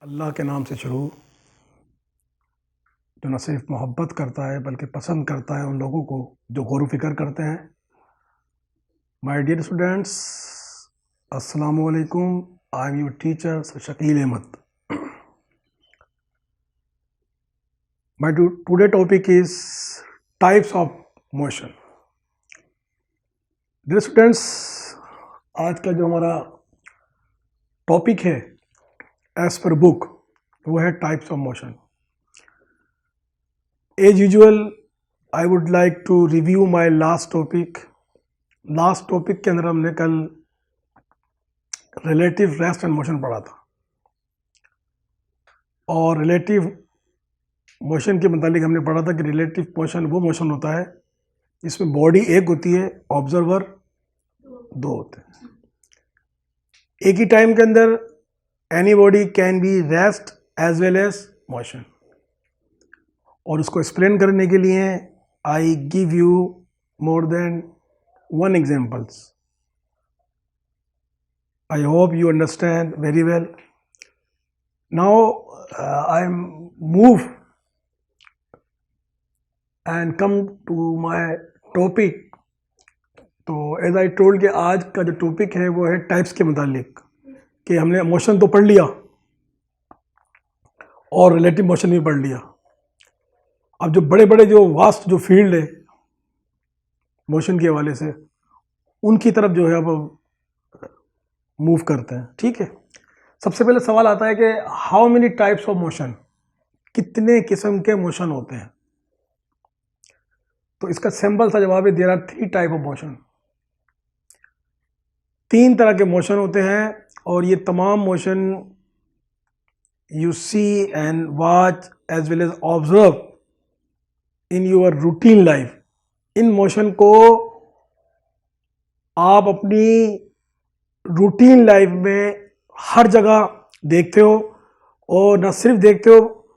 अल्लाह के नाम से शुरू, जो न सिर्फ मोहब्बत करता है बल्कि पसंद करता है उन लोगों को जो गौर फिक्र करते हैं। माय डियर स्टूडेंट्स, अस्सलामु अलैकुम। I am your teacher Shakeel Ahmed. My today topic is types of motion. Dear students, आज का जो हमारा टॉपिक है एज पर बुक वो है types of motion. As usual I would like to review my last topic. Last topic के अंदर हमने कल रिलेटिव रेस्ट एंड मोशन पढ़ा था, और रिलेटिव मोशन के मुतालिक हमने पढ़ा था कि रिलेटिव मोशन वो मोशन होता है जिसमें बॉडी एक होती है, ऑब्जर्वर दो होते हैं। एक ही टाइम के अंदर anybody can be rest as well as motion. और उसको एक्सप्लेन करने के लिए I give you more than one examples. I hope you understand very well. Now I move and come to my topic. तो as I told कि आज का जो टॉपिक है वो है टाइप्स के मुतालिक, कि हमने मोशन तो पढ़ लिया और रिलेटिव मोशन भी पढ़ लिया। अब जो बड़े बड़े जो वास्ट जो फील्ड है मोशन के हवाले से, उनकी तरफ जो है अब मूव करते हैं। ठीक है, सबसे पहले सवाल आता है कि how many types of motion, कितने किस्म के मोशन होते हैं। तो इसका सिंपल सा जवाब है there are 3 type of motion. 3 तरह के मोशन होते हैं, और ये तमाम motion you see and watch as well as observe in your routine life. इन मोशन को आप अपनी रूटीन लाइफ में हर जगह देखते हो, और न सिर्फ देखते हो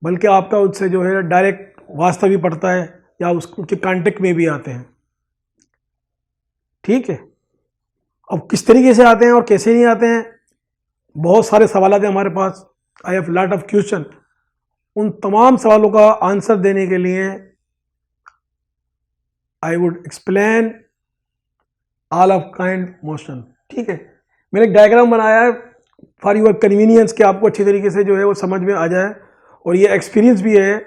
बल्कि आपका उससे जो है डायरेक्ट वास्ता भी पड़ता है या उसके कांटेक्ट में भी आते हैं। ठीक है, अब किस तरीके से आते हैं और कैसे नहीं आते हैं, बहुत सारे सवाल हैं हमारे पास। I have lot of question. उन तमाम सवालों का आंसर देने के लिए I would explain all of kind motion. ठीक है, मैंने एक डायग्राम बनाया है फॉर योर कन्वीनियंस, कि आपको अच्छी तरीके से जो है वो समझ में आ जाए, और ये एक्सपीरियंस भी है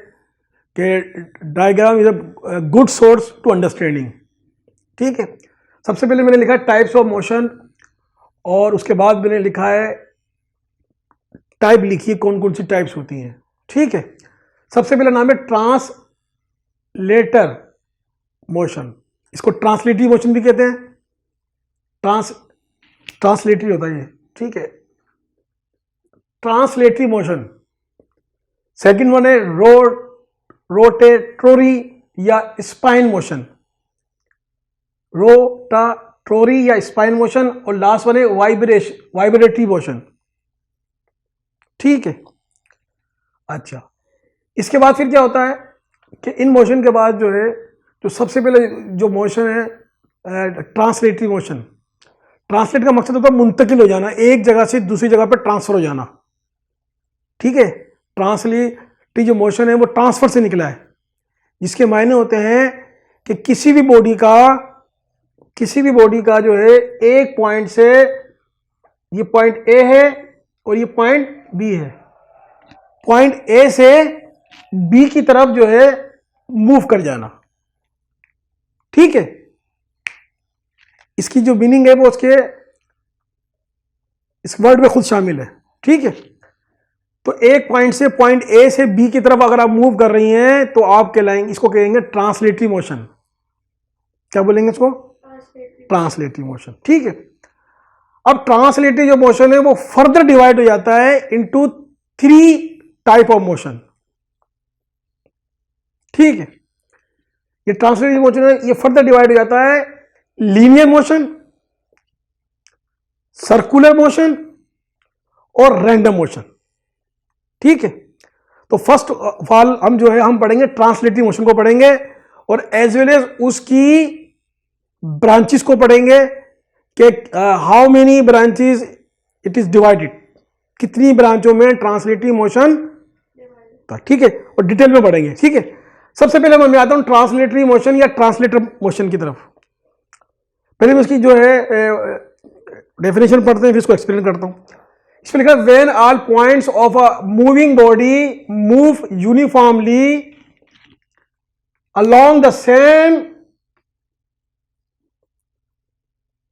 कि diagram is a good source to understanding. ठीक है, सबसे पहले मैंने लिखा है टाइप्स ऑफ मोशन, और उसके बाद मैंने लिखा है टाइप लिखिए कौन कौन सी टाइप्स होती हैं। ठीक है, सबसे पहला नाम है ट्रांसलेटर मोशन। इसको ट्रांसलेटरी मोशन भी कहते हैं। ट्रांसलेटरी होता है ये। ठीक है, ट्रांसलेटरी मोशन। सेकंड वन है रोटेटरी या स्पाइन मोशन। रोटाटरी या स्पाइन मोशन। और लास्ट वन है वाइब्रेटरी मोशन। ठीक है, अच्छा, इसके बाद फिर क्या होता है कि इन मोशन के बाद जो है, तो सबसे पहले जो मोशन है ट्रांसलेटरी मोशन। ट्रांसलेट का मकसद होता है मुंतकिल हो जाना, एक जगह से दूसरी जगह पर ट्रांसफर हो जाना। ठीक है, ट्रांसलेटरी जो मोशन है वो ट्रांसफर से निकला है, जिसके मायने होते हैं कि किसी भी बॉडी का जो है एक पॉइंट से, ये पॉइंट ए है और ये पॉइंट बी है, पॉइंट ए से बी की तरफ जो है मूव कर जाना। ठीक है, इसकी जो मीनिंग है वो उसके इस वर्ड में खुद शामिल है। ठीक है, तो एक पॉइंट से पॉइंट ए से बी की तरफ अगर आप मूव कर रही हैं तो आप कहलाएंगे, इसको कहेंगे ट्रांसलेटरी मोशन। क्या बोलेंगे इसको? Translatory motion. ठीक है, अब ट्रांसलेटरी जो मोशन है वो फर्दर डिवाइड हो जाता है इनटू 3 टाइप ऑफ मोशन। ठीक है, ये ट्रांसलेटरी मोशन है, ये फर्दर डिवाइड हो जाता है लीनियर मोशन, सर्कुलर मोशन और रैंडम मोशन। ठीक है, तो फर्स्ट ऑफ ऑल हम जो है हम पढ़ेंगे ट्रांसलेटरी मोशन को पढ़ेंगे, और एज वेल एज उसकी ब्रांचेस को पढ़ेंगे कि how many branches it is divided. कितनी ब्रांचों में ट्रांसलेटरी मोशन था, ठीक है, और डिटेल में बढ़ेंगे, ठीक है। सबसे पहले मैं आता हूं ट्रांसलेटरी मोशन या ट्रांसलेटर मोशन की तरफ। पहले मैं उसकी जो है डेफिनेशन पढ़ते हैं, फिर इसको एक्सप्लेन करता हूं। इसमें लिखा है when all points of a moving body move uniformly along the same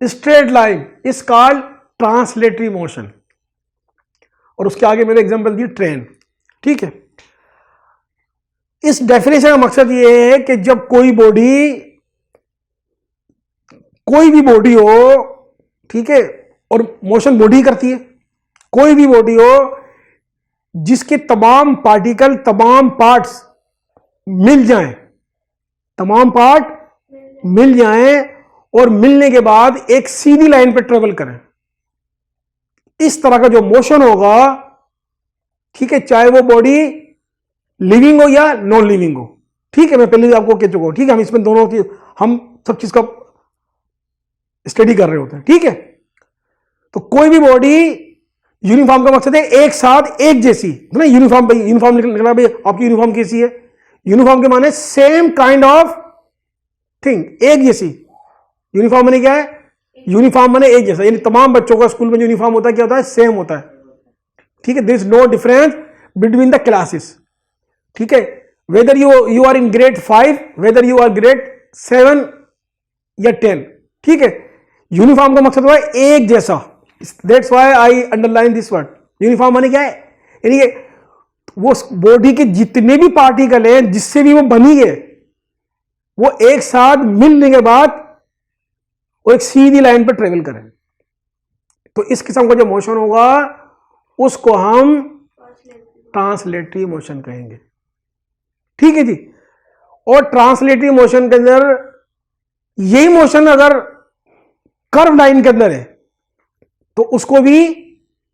straight line is called translatory motion। और उसके आगे मैंने एग्जांपल दी ट्रेन, ठीक है। इस डेफिनेशन का मकसद ये है कि जब कोई भी बॉडी हो, ठीक है, और मोशन बॉडी करती है, कोई भी बॉडी हो जिसके तमाम पार्टिकल, तमाम पार्ट्स मिल जाएं, तमाम पार्ट मिल जाएं और मिलने के बाद एक सीधी लाइन पर ट्रेवल करें, इस तरह का जो मोशन होगा, ठीक है, चाहे वो बॉडी लिविंग हो या नॉन लिविंग हो, ठीक है, मैं पहले आपको कह चुका हूं, ठीक है। हम इसमें दोनों की हम सब चीज का स्टडी कर रहे होते हैं, ठीक है। तो कोई भी बॉडी, यूनिफॉर्म का मकसद है एक साथ एक जैसी, ना, यूनिफॉर्म निकला भाई आपकी यूनिफॉर्म कैसी है, यूनिफॉर्म के माने सेम काइंड ऑफ थिंग, एक जैसी। यूनिफॉर्म माने क्या है? यूनिफॉर्म माने एक जैसा, यानी तमाम बच्चों का स्कूल में यूनिफॉर्म होता है, क्या होता है? सेम होता है, ठीक है। There is no difference between the classes, ठीक है। Whether you are in grade 5, whether you are grade 7 या 10, ठीक है। यूनिफॉर्म का मकसद हुआ है एक जैसा, that's why I underline this word. Uniform माने क्या है? यानी कि वो बॉडी के जितने भी पार्टिकल हैं जिससे भी वो बनी है, वो एक साथ मिलने के बाद वो एक सीधी लाइन पर ट्रेवल करें। तो इस किस्म का जो मोशन होगा उसको हम ट्रांसलेटरी मोशन कहेंगे, ठीक है जी। और ट्रांसलेटरी मोशन के अंदर यही मोशन अगर कर्व लाइन के अंदर है तो उसको भी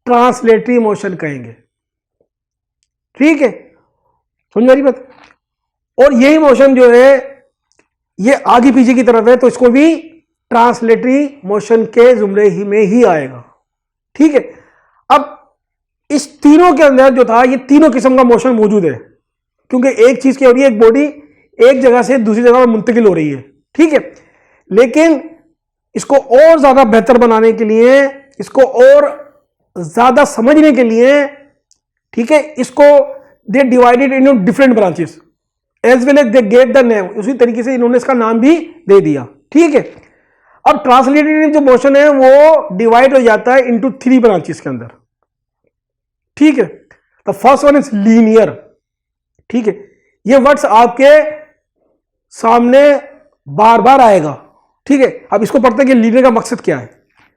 ट्रांसलेटरी मोशन कहेंगे, ठीक है, समझ आ रही बात। और यही मोशन जो है ये आगे पीछे की तरफ है तो इसको भी ट्रांसलेटरी मोशन के जुमरे ही में ही आएगा, ठीक है। अब इस तीनों के अंदर जो था, ये तीनों किस्म का मोशन मौजूद है, क्योंकि एक चीज क्या हो रही है, एक बॉडी एक जगह से दूसरी जगह मुंतकिल हो रही है, ठीक है। लेकिन इसको और ज्यादा बेहतर बनाने के लिए, इसको और ज्यादा समझने के लिए, ठीक है, इसको they divided into different branches as well as they gave the name, उसी तरीके से इन्होंने इसका नाम भी दे दिया, ठीक है। अब ट्रांसलेटरी जो मोशन है वो डिवाइड हो जाता है इनटू 3 ब्रांचेस के अंदर, ठीक है। The first one is linear, ठीक है। ये वर्ड्स आपके सामने बार बार आएगा, ठीक है। अब इसको पढ़ते हैं कि लीनियर का मकसद क्या है,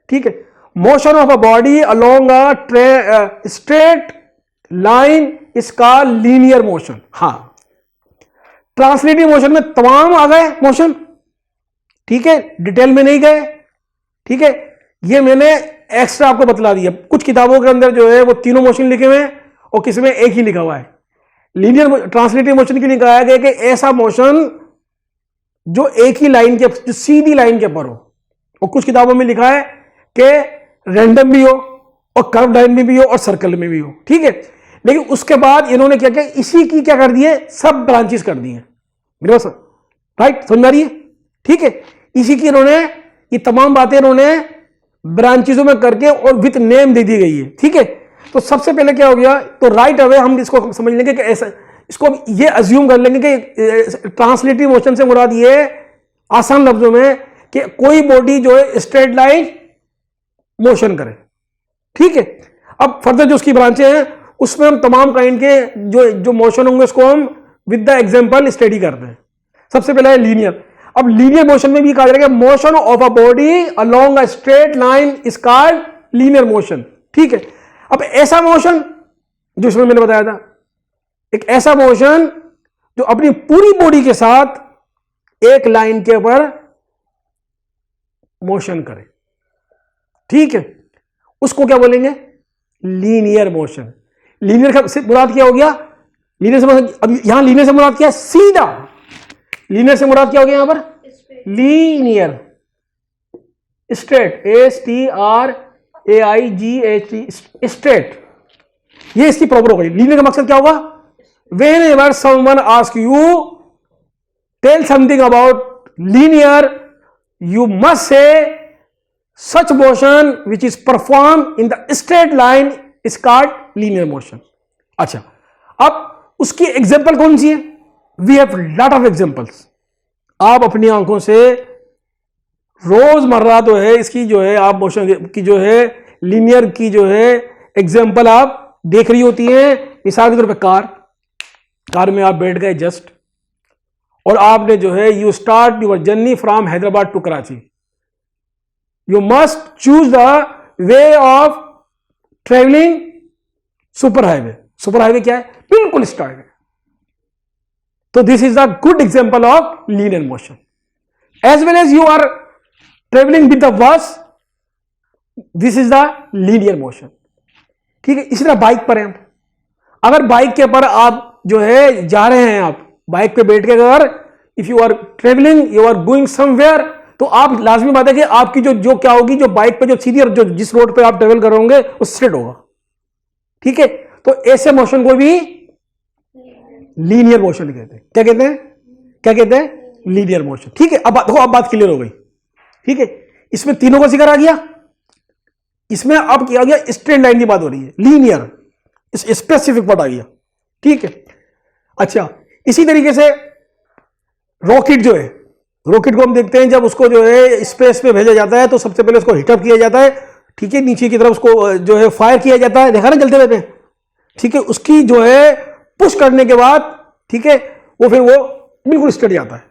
ठीक है। Motion of a body along a straight line is called linear motion. हाँ, ट्रांसलेटरी मोशन में तमाम आ गए मोशन, ठीक है, डिटेल में नहीं गए, ठीक है। ये मैंने एक्स्ट्रा आपको बतला दिया। कुछ किताबों के अंदर जो है वो तीनों मोशन लिखे हुए हैं और किसी में एक ही लिखा हुआ है। लीनियर ट्रांसलेटरी मोशन के लिए कहा गया कि ऐसा मोशन जो एक ही लाइन के, जो सीधी लाइन के ऊपर हो, और कुछ किताबों में लिखा है कि रैंडम भी हो और कर्व लाइन में भी हो और सर्कल में भी हो, ठीक है। लेकिन उसके बाद इन्होंने क्या किया, इसी की क्या कर दिए, सब ब्रांचेस कर दिए, राइट, समझ आ रही है, ठीक है। इसी की इन्होंने ये तमाम बातें इन्होंने ब्रांचेसों में करके और विथ नेम दे दी गई है, ठीक है। तो सबसे पहले क्या हो गया, तो राइट अवे हम इसको समझ लेंगे कि ऐसा, इसको ये अज्यूम कर लेंगे कि ट्रांसलेटरी मोशन से मुराद ये आसान लफ्जों में कि कोई बॉडी जो है स्ट्रेट लाइन मोशन करे, ठीक है। अब फर्दर जो उसकी ब्रांचें हैं उसमें हम तमाम काइंड के जो मोशन होंगे उसको हम विद द एग्जांपल स्टडी करते हैं। सबसे पहला है लीनियर। अब लीनियर मोशन में भी कहा जाएगा motion of a body along a straight line is called linear motion, ठीक है। अब ऐसा मोशन जो इसमें मैंने बताया था, एक ऐसा मोशन जो अपनी पूरी बॉडी के साथ एक लाइन के ऊपर मोशन करे, ठीक है, उसको क्या बोलेंगे, लीनियर मोशन। लीनियर से मुराद क्या हो गया, लीनियर से मुराद, अब यहां लीनियर से मुराद क्या है, सीधा। लीनियर से मुराद क्या हो गया यहां पर, लीनियर, स्ट्रेट, STRAIGHT, स्ट्रेट, ये इसकी प्रॉपर हो गई। लीनियर का मकसद क्या होगा? Whenever someone ask you tell something about linear, you must say such motion which is perform in the straight line is called linear motion. अच्छा, अब उसकी एग्जांपल कौन सी है? We have lot of examples. आप अपनी आंखों से रोजमर्रा तो है इसकी जो है आप मोशन की जो है लीनियर की जो है एग्जांपल आप देख रही होती है। मिसाल के तौर पे कार में आप बैठ गए जस्ट, और आपने जो है you start your journey from Hyderabad to Karachi. You must choose the way of travelling super highway. Super highway क्या है? बिल्कुल स्ट्रेट है। तो this is the good example of linear motion. As well as you are travelling with the bus, this is the linear motion. ठीक है, इसी तरह bike पर हैं। अगर बाइक के ऊपर आप जो है जा रहे हैं, आप बाइक पे बैठ के अगर if you are travelling, you are going somewhere, तो आप लाजमी बात है कि आपकी जो क्या होगी, जो बाइक पे जो सीधी जो जिस रोड पे आप ट्रेवल करोगे वो स्ट्रेट होगा। ठीक है, तो ऐसे मोशन को भी लीनियर मोशन कहते हैं। क्या कहते हैं? क्या कहते हैं? Linear motion. ठीक है, अब देखो, अब बात क्लियर हो गई। ठीक है, इसमें तीनों का जिक्र आ गया। इसमें अब क्या आ गया? स्ट्रेट लाइन की बात हो रही है, लीनियर स्पेसिफिक वर्ड आ गया। ठीक है, अच्छा, इसी तरीके से रॉकेट जो है, रॉकेट को हम देखते हैं जब उसको जो है स्पेस पे भेजा जाता है तो सबसे पहले उसको हिटअप किया जाता है। ठीक है, नीचे की तरफ उसको जो है फायर किया जाता है, देखा ना चलते रहते हैं। ठीक है, उसकी जो है पुश करने के बाद, ठीक है, वो फिर वो बिल्कुल स्ट्रेट जाता है।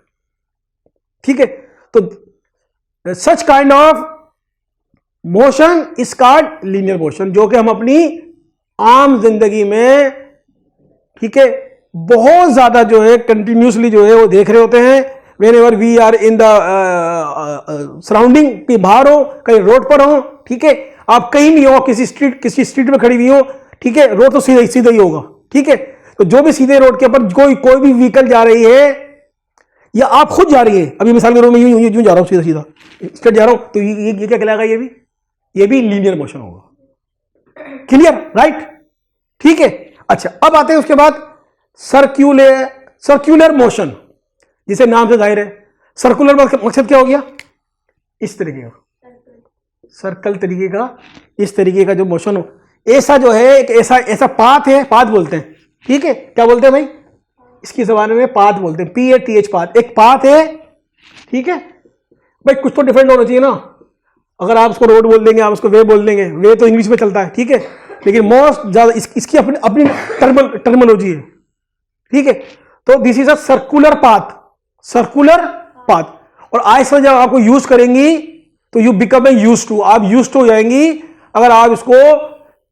ठीक है, तो such kind of motion is called linear motion, जो कि हम अपनी आम जिंदगी में, ठीक है, बहुत ज्यादा जो है कंटिन्यूसली जो है वो देख रहे होते हैं। Whenever we are in the surrounding, कहीं बाहर हो, कहीं रोड पर हो, ठीक है, आप कहीं भी हो, किसी स्ट्रीट में खड़ी हुई हो, ठीक है, रोड तो सीधा ही होगा। ठीक है, तो जो भी सीधे रोड के ऊपर कोई भी व्हीकल जा रही है या आप खुद जा रही है, अभी मिसाल के रूप में यूं जा रहा हूं, सीधा स्ट्रेट जा रहा हूं, तो ये क्या कहलाएगा? ये भी लीनियर मोशन होगा। क्लियर? राइट? ठीक है, अच्छा, अब आते हैं उसके बाद सर्कुलर मोशन, जिसे नाम से जाहिर है। सर्कुलर मकसद क्या हो गया? इस तरीके का सर्कल तरीके का, इस तरीके का जो मोशन हो, ऐसा जो है एक ऐसा पाथ है, पाथ बोलते हैं। ठीक है, क्या बोलते हैं भाई? इसकी जबान में पाथ बोलते हैं, PATH, पाथ। एक पाथ है। ठीक है भाई, कुछ तो डिफरेंट होना चाहिए ना। अगर आप उसको रोड बोल देंगे, आप उसको वे बोल देंगे, वे तो इंग्लिश में चलता है। ठीक है, लेकिन मोस्ट ज्यादा इसकी अपनी टर्मिनोलॉजी है। ठीक है, तो this is a circular path, circular path. और आज से जब आपको यूज करेंगी तो you become a use to, आप यूज टू हो जाएंगी। अगर आप इसको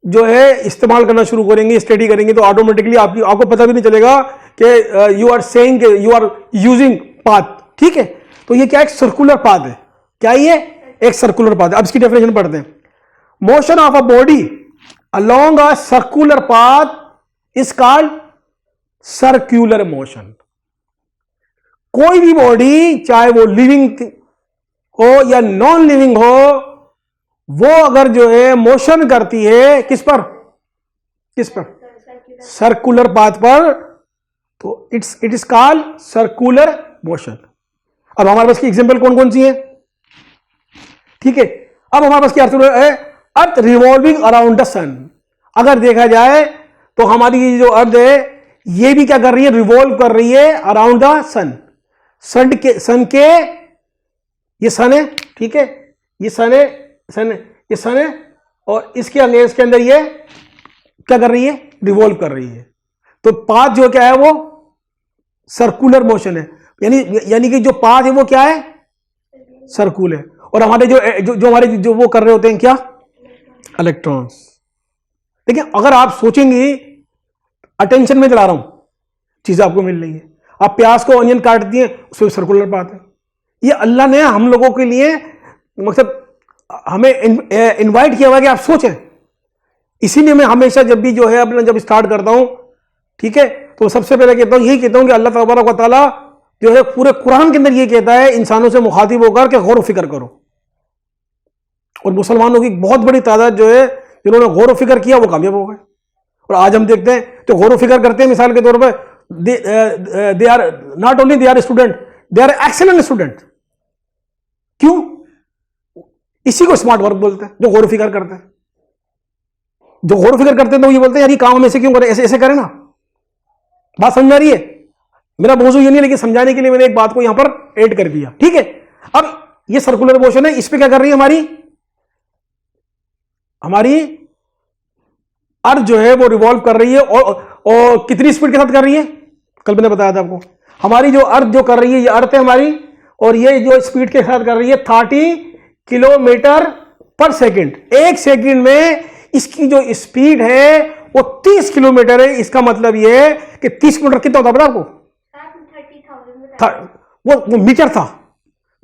जो है इस्तेमाल करना शुरू करेंगे, स्टडी करेंगे, तो ऑटोमेटिकली आपको पता भी नहीं चलेगा कि you are saying you are using path. ठीक है, तो ये क्या एक सर्कुलर पाथ है। क्या ये? एक सर्कुलर पाथ है। अब इसकी डेफिनेशन पढ़ते हैं। Motion of a body along a circular path is called circular motion. कोई भी बॉडी, चाहे वो लिविंग हो या नॉन लिविंग हो, वो अगर जो है मोशन करती है किस पर? सर्कुलर पाथ पर, तो it is called circular motion. अब हमारे पास की एग्जांपल कौन कौन सी है? ठीक है, अब हमारे पास क्या है? अर्थ रिवॉल्विंग अराउंड द सन। अगर देखा जाए तो हमारी जो अर्थ है ये भी क्या कर रही है? रिवॉल्व कर रही है अराउंड द सन। सन के ये सन है। ठीक है, ये सन है, ये सन है, और इसके अंदर ये क्या कर रही है? रिवॉल्व कर रही है। तो पाथ जो क्या है वो सर्कुलर मोशन है। यानी कि जो पाथ है वो क्या है? सर्कुलर है। और हमारे जो हमारे जो वो कर रहे होते हैं क्या? इलेक्ट्रॉन्स। देखिए, अगर आप सोचेंगे, अटेंशन में चला रहा हूं, चीजें आपको मिल रही है। आप प्याज को ऑनियन काट दिए, उसमें सर्कुलर पाथ है। ये अल्लाह ने हम लोगों के लिए मतलब हमें इनवाइट किया हुआ कि आप सोचें। इसीलिए मैं हमेशा जब भी जो है अपना जब स्टार्ट करता हूं, ठीक है, तो सबसे पहले कहता हूं, यही कहता हूं कि अल्लाह तबारक व तआला जो है पूरे कुरान के अंदर ये कहता है इंसानों से मुखातिब होकर के गौर फिक्र करो। और मुसलमानों की बहुत बड़ी तादाद जो है जिन्होंने गौर फिक्र किया वो कामयाब हो गए। और आज हम देखते हैं तो गौर फिक्र करते हैं, मिसाल के तौर पर they are not only they are student, they are excellent student. क्यों? इसी को स्मार्ट वर्क बोलते हैं, जो गौर फिक्र करते हैं। जो गौर फिक्र करते हैं तो ये बोलते हैं यार ये काम हम ऐसे क्यों करें, ऐसे ऐसे करें ना। बात समझ आ रही है? मेरा मौजू ये नहीं, लेकिन समझाने के लिए मैंने एक बात को यहां पर ऐड कर दिया, ठीक है। अब ये सर्कुलर मोशन है, इस पे क्या कर रही है हमारी अर्थ जो है वो रिवॉल्व कर रही है, और कितनी स्पीड के साथ कर रही है? कल मैंने बताया था आपको, हमारी जो अर्थ जो कर रही है, ये अर्थ है हमारी, और ये जो स्पीड के साथ कर रही है 30 किलोमीटर पर सेकंड। एक सेकंड में इसकी जो स्पीड है वो 30 किलोमीटर है। इसका मतलब ये है कि 30 किलोमीटर कितना होता है पता आपको? 30,000 वो मीटर था।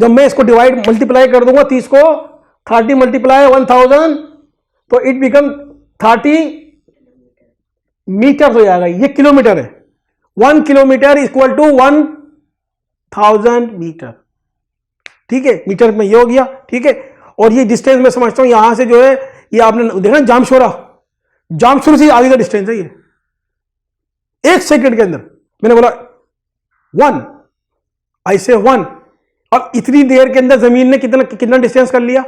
जब मैं इसको डिवाइड मल्टीप्लाई कर दूंगा 30 को 30 मल्टीप्लाई 1000 तो इट बिकम 30 मीटर हो जाएगा। ये किलोमीटर है। 1 किलोमीटर इक्वल टू 1000 मीटर, ठीक है। मीटर में ये हो गया, ठीक है। और ये डिस्टेंस मैं समझता हूं यहां से जो है, ये आपने देखा जामशोरा से आगे का डिस्टेंस है ये, एक सेकंड के अंदर। मैंने बोला 1, ऐसे 1, अब इतनी देर के अंदर जमीन ने कितना डिस्टेंस कर लिया?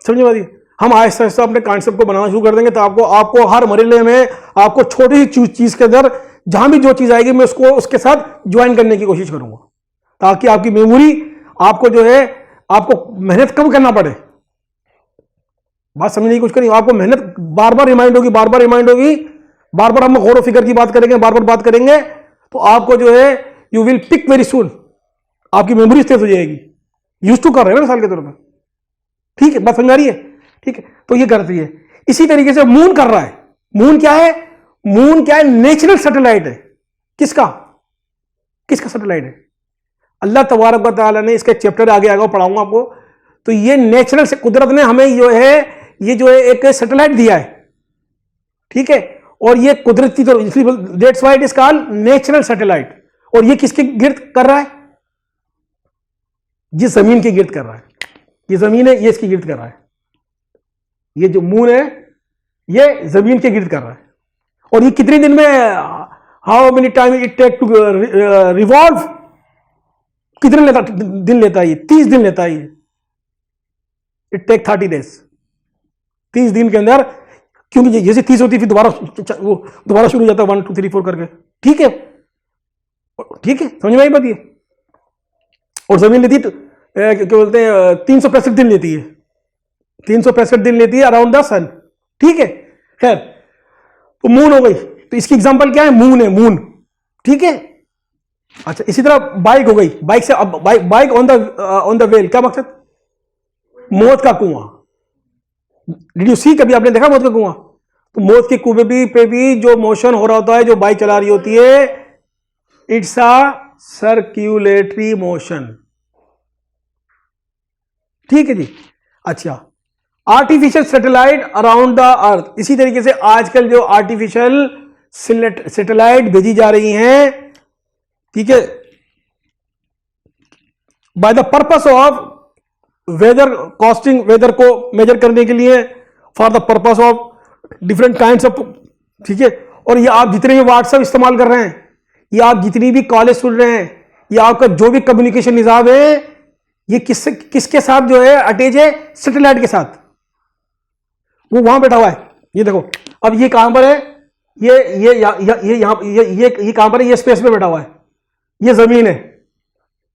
समझ बात? हम आहिस्ता आहिस्ता अपने कॉन्सेप्ट को बनाना शुरू कर देंगे, तो आपको हर मरहले में आपको छोटी सी चीज के अंदर जहां भी जो चीज आएगी मैं उसको उसके साथ ज्वाइन करने की कोशिश करूंगा, ताकि आपकी मेमोरी आपको जो है, आपको मेहनत कम करना पड़े। बात समझने की कोशिश करिए, आपको मेहनत बार बार रिमाइंड होगी, बार बार हम गौर फिक्र की बात करेंगे, बार बार बात करेंगे, तो आपको जो है you will pick very soon, आपकी मेमोरी तेज हो जाएगी। यूज टू कर रहे हैं ना मिसाल के तौर पर, ठीक है। बात समझ आ रही है? ठीक है। तो ये करती है। इसी तरीके से मून कर रहा है। मून क्या है? नेचुरल सैटेलाइट है। किसका सैटेलाइट है? अल्लाह तबारक व तआला ने, इसका चैप्टर आगे आएगा पढ़ाऊंगा आपको। तो ये नेचुरल से कुदरत ने हमें जो है एक सैटेलाइट दिया है, ठीक है। और ये कुदरती, तो that's why it is called natural satellite. और ये किसके गिर्द कर रहा है? ये जमीन के गिर्द कर रहा है। ये जमीन है, ये इसके गिर्द कर रहा है। ये जो मून है ये जमीन के गिर्द कर रहा है। और ये कितने दिन में, how many time it take to revolve, कितने दिन लेता है? ये 30 दिन लेता है। इट टेक 30 डेज, 30 दिन के अंदर। क्योंकि जैसे 30 होती है फिर दोबारा शुरू हो जाता है 1 2 3 4 करके, ठीक है। समझ में आई बात ये? और जमीन लेती क्या बोलते हैं 365 दिन लेती है, 365 दिन लेती है अराउंड द सन, ठीक है। खैर, तो मून हो गई। तो इसकी एग्जांपल क्या है? मून है, मून, ठीक है। अच्छा, इसी तरह बाइक हो गई। बाइक से अब बाइक ऑन द वेल, क्या मकसद? मौत का कुआं। Did you see? कभी आपने देखा मौत का कुआं? तो मौत के कुएं पे भी जो मोशन हो रहा होता है, जो बाइक चला रही होती है, इट्स अ सर्क्यूलेटरी मोशन, ठीक है जी। अच्छा, artificial satellite around the earth. इसी तरीके से आजकल जो आर्टिफिशियल सैटेलाइट भेजी जा रही हैं, ठीक है, by the purpose of weather costing, weather को मेजर करने के लिए, for the purpose of different kinds of, ठीक है। और ये आप जितने भी व्हाट्सएप इस्तेमाल कर रहे हैं, ये आप जितनी भी कॉलेज सुन रहे हैं, ये आपका जो भी कम्युनिकेशन निज़ाम है, ये किसके साथ जो है अटैच है? सैटेलाइट के साथ। वो वहां बैठा हुआ है। ये देखो, अब ये कहां पर है? ये कहां पर है? ये स्पेस में बैठा हुआ है। ये जमीन है,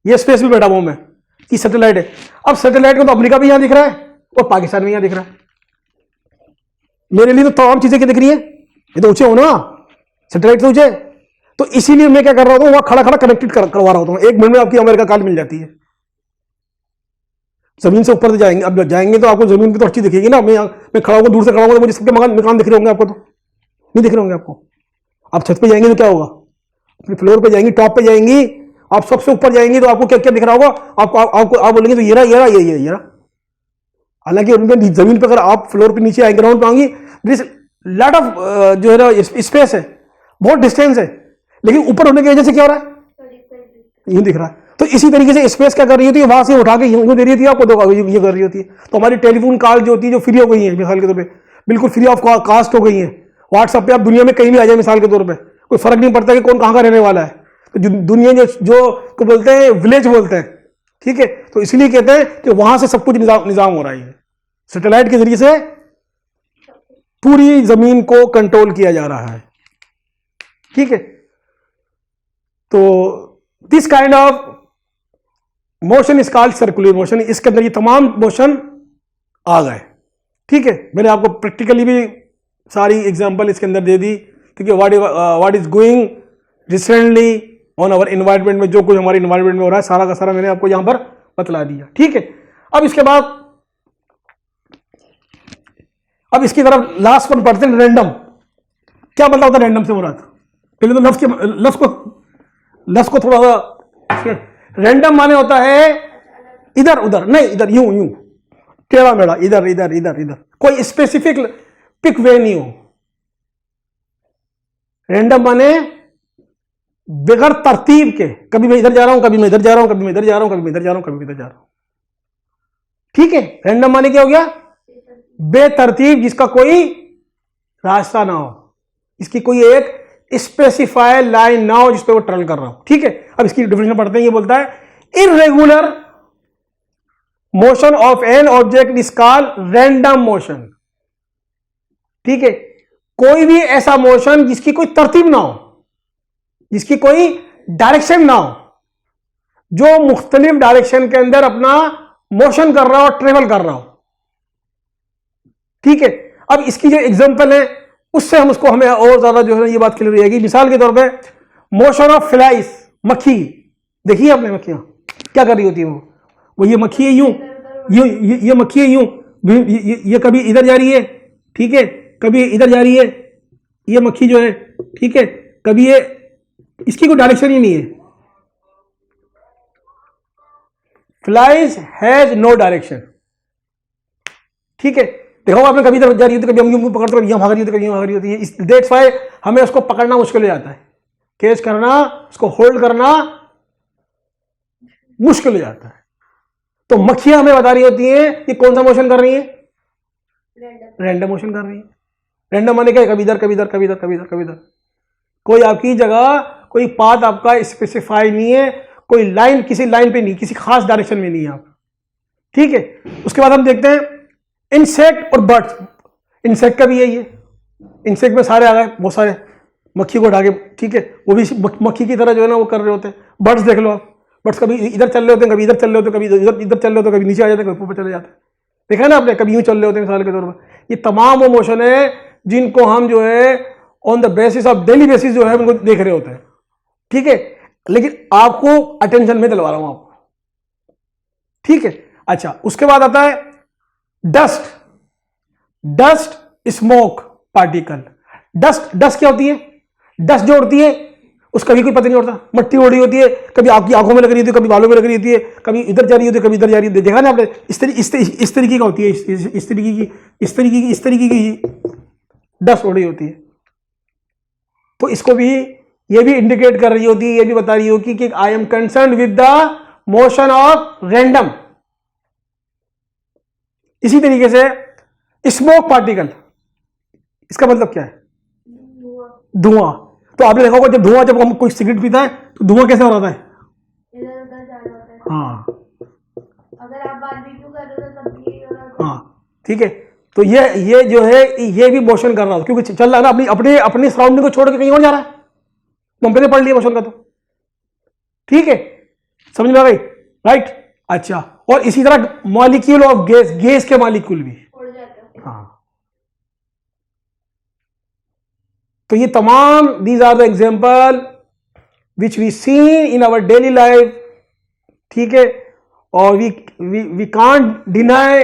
ये स्पेस में बैठा हुआ मैं, ये सैटेलाइट है। अब सैटेलाइट को तो अमेरिका भी यहां दिख रहा है और पाकिस्तान भी यहां दिख रहा है। मेरे लिए तो तमाम चीजें क्या दिख रही है? ये तो ऊंचे हो ना, सैटेलाइट तो ऊंचे। तो इसीलिए मैं क्या कर रहा होता हूं, वहां खड़ा खड़ा कनेक्टेड करवा रहा होता हूं। 1 मिनट में आपकी अमेरिका कॉल मिल जाती है। जमीन से ऊपर जाएंगे, अब जाएंगे तो आपको जमीन की तो अच्छी दिखेगी ना। मैं खड़ा होगा, दूर से खड़ा होगा तो मुझे सबके मकान दिख रहे होंगे, आपको तो नहीं दिख रहे होंगे। आपको आप छत पे जाएंगे तो क्या होगा? अपने फ्लोर पे जाएंगी, टॉप पे जाएंगी, आप सबसे ऊपर जाएंगी तो आपको क्या क्या दिख रहा होगा? आप बोलेंगे तो ये रहा। हालांकि उनके जमीन पर अगर आप फ्लोर पे नीचे आएंगे, ग्राउंड पे आएंगी, लॉट ऑफ जो है ना स्पेस है, बहुत डिस्टेंस है, लेकिन ऊपर होने की वजह से क्या हो रहा है? यूं दिख रहा है। तो इसी तरीके से स्पेस क्या कर रही होती है, वहां से उठा के यूं दे रही होती है आपको, ये कर रही होती है। तो हमारी टेलीफोन कॉल जो होती है, जो फ्री हो गई है मिसाल के तौर पे, बिल्कुल फ्री ऑफ कास्ट हो गई है। व्हाट्सएप पे आप दुनिया में कहीं भी आ जाए मिसाल के तौर पे, कोई फर्क नहीं पड़ता कि कौन कहाँ का रहने वाला है। तो दुनिया जो को बोलते हैं विलेज बोलते हैं, ठीक है। तो इसलिए कहते हैं कि वहां से सब कुछ निजाम हो रहा है, सैटेलाइट के जरिए से पूरी जमीन को कंट्रोल किया जा रहा है, ठीक है। तो this kind of motion is called circular motion. इसके अंदर ये तमाम मोशन आ गए, ठीक है। मैंने आपको प्रैक्टिकली भी सारी एग्जांपल इसके अंदर दे दी, ठीक है। What is going recently on our environment में, जो कुछ हमारे इन्वायरमेंट में हो रहा है सारा का सारा मैंने आपको यहां पर बतला दिया, ठीक है। अब इसके बाद अब इसकी तरफ लास्ट वन पढ़ते हैं, रैंडम। क्या मतलब होता है रैंडम से मुराद? पहले तो लफ्ज को थोड़ा सा, रैंडम माने होता है इधर उधर नहीं, इधर यूं यूं टेढ़ा मेढ़ा, इधर इधर इधर इधर, कोई स्पेसिफिक पिक वे नहीं हो। रैंडम माने बगैर तरतीब के, कभी मैं इधर जा रहा हूं, कभी मैं इधर जा रहा हूं, कभी मैं इधर जा रहा हूं, कभी मैं इधर जा रहा हूं, कभी मैं इधर जा रहा हूं, ठीक है। रैंडम माने क्या हो गया? बेतरतीब, जिसका कोई रास्ता ना हो, इसकी कोई एक स्पेसिफाइड लाइन ना हो जिस पे वो ट्रेवल कर रहा हो, ठीक है। अब इसकी डिफिनेशन पढ़ते हैं। ये बोलता है irregular motion of an object is called random motion, ठीक है। कोई भी ऐसा मोशन जिसकी कोई तरतीब ना हो, जिसकी कोई डायरेक्शन ना हो, जो मुख्तलिफ डायरेक्शन के अंदर अपना मोशन कर रहा हो, ट्रेवल कर रहा हो, ठीक है। अब इसकी जो एग्जांपल है उससे हमें और ज्यादा जो है ये बात क्लियर रहेगी। मिसाल के तौर पे मोशन ऑफ फ्लाइज, मक्खी देखिए आपने, मक्खियां क्या कर रही होती है, वो ये मक्खी है यूं, ये मक्खी है यूं, ये कभी इधर जा रही है, ठीक है, कभी इधर जा रही है, ये मक्खी जो है, ठीक है, कभी ये, इसकी कोई डायरेक्शन ही नहीं है। फ्लाइज हैज नो डायरेक्शन, ठीक है। देखो आपने कभी इधर जा रही होती, कभी हम यूं पकड़ते, कभी यहाँ भाग रही होती, कभी यहाँ भाग रही होती है। दैट्स व्हाई हमें उसको पकड़ना मुश्किल हो जाता है, कैच करना, उसको होल्ड करना मुश्किल हो जाता है। तो मक्खियां हमें बता रही होती हैं कि कौन सा मोशन कर रही है, रैंडम मोशन कर रही है। रैंडम माने क्या है? कभी इधर, कभी इधर, कभी इधर, कभी इधर, कभी इधर। कोई आपकी जगह, कोई पाथ आपका स्पेसिफाई नहीं है, कोई लाइन किसी लाइन पे नहीं, किसी खास डायरेक्शन में नहीं है आप, ठीक है। उसके बाद हम देखते हैं इंसेक्ट और बर्ड्स। इंसेक्ट का भी यही है, इंसेक्ट में सारे आ गए, बहुत सारे मक्खी को ढाके, ठीक है, वो भी मक्खी की तरह जो है ना वो कर रहे होते हैं। बर्ड्स देख लो आप, बर्ड्स कभी इधर चल रहे होते हैं, कभी इधर चल रहे होते हैं, कभी इधर चल रहे होते हैं, कभी नीचे आ जाते हैं, कभी ऊपर चले जाते हैं। देखा है ना आपने, कभी यूं चल रहे होते हैं मिसाल के तौर पर। ये तमाम वो मोशन है जिनको हम जो है on the basis of daily basis जो है उनको देख रहे होते हैं, ठीक है। लेकिन आपको अटेंशन में दिलवा रहा हूं आपको, ठीक है। अच्छा, उसके बाद आता है dust. Dust smoke particle. Dust क्या होती है? डस्ट जो उड़ती है उसका भी कोई पता नहीं होता। मट्टी उड़ी होती है, कभी आपकी आंखों में लग रही होती है, कभी बालों में लग रही होती है, कभी इधर जा रही होती है, कभी इधर जा रही होती है। देखा ना आपने, इस तरीके का होती है, इस तरीके की डस्ट उड़ी होती है। तो इसको भी, ये भी इंडिकेट कर रही होती है, ये भी बता रही होगी कि I am concern with the motion of random. इसी तरीके से स्मोक पार्टिकल, इसका मतलब क्या है? धुआं। तो आपने देखा होगा जब हम कोई सिगरेट पीता है तो धुआं कैसे हो रहा है? इधर उधर जा रहा होता है। हाँ, अगर आप बारबेक्यू कर रहे हो तब ये हो रहा होता है। हाँ, ठीक है। तो ये जो है ये भी मोशन कर रहा है, क्योंकि चल रहा है ना, अपनी सराउंडिंग को छोड़ के कहीं और जा रहा है। तो हम पहले पढ़ लिया मोशन का, तो ठीक है, समझ में आ गई, राइट। अच्छा, और इसी तरह मॉलिक्यूल ऑफ गैस के मॉलिक्यूल भी उड़ जाता है। हाँ। तो ये तमाम these are the example which we see in our daily life, ठीक है। और we can't deny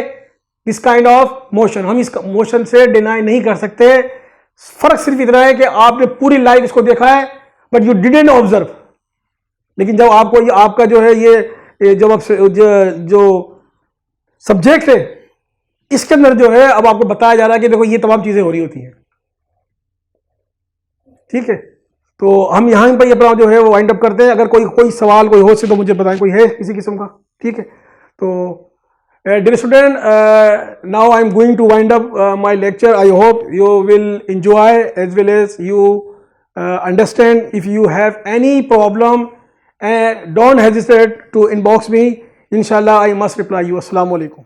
this kind of motion. हम इस मोशन से डिनाई नहीं कर सकते। फर्क सिर्फ इतना है कि आपने पूरी लाइफ इसको देखा है बट यू डिडंट ऑब्जर्व। लेकिन जब आपको आपका जो है ये जब आप जो सब्जेक्ट है इसके अंदर जो है अब आपको बताया जा रहा है कि देखो ये तमाम चीजें हो रही होती हैं, ठीक है। तो हम यहाँ पर अपना जो है वो वाइंड अप करते हैं। अगर कोई सवाल कोई हो से तो मुझे बताएं, कोई है किसी किस्म का? ठीक है, तो dear student, now I am going to wind up my lecture. I hope you will enjoy as well as you understand. If you have any problem, don't hesitate to inbox me. Inshallah, I must reply you. Assalamu alaikum.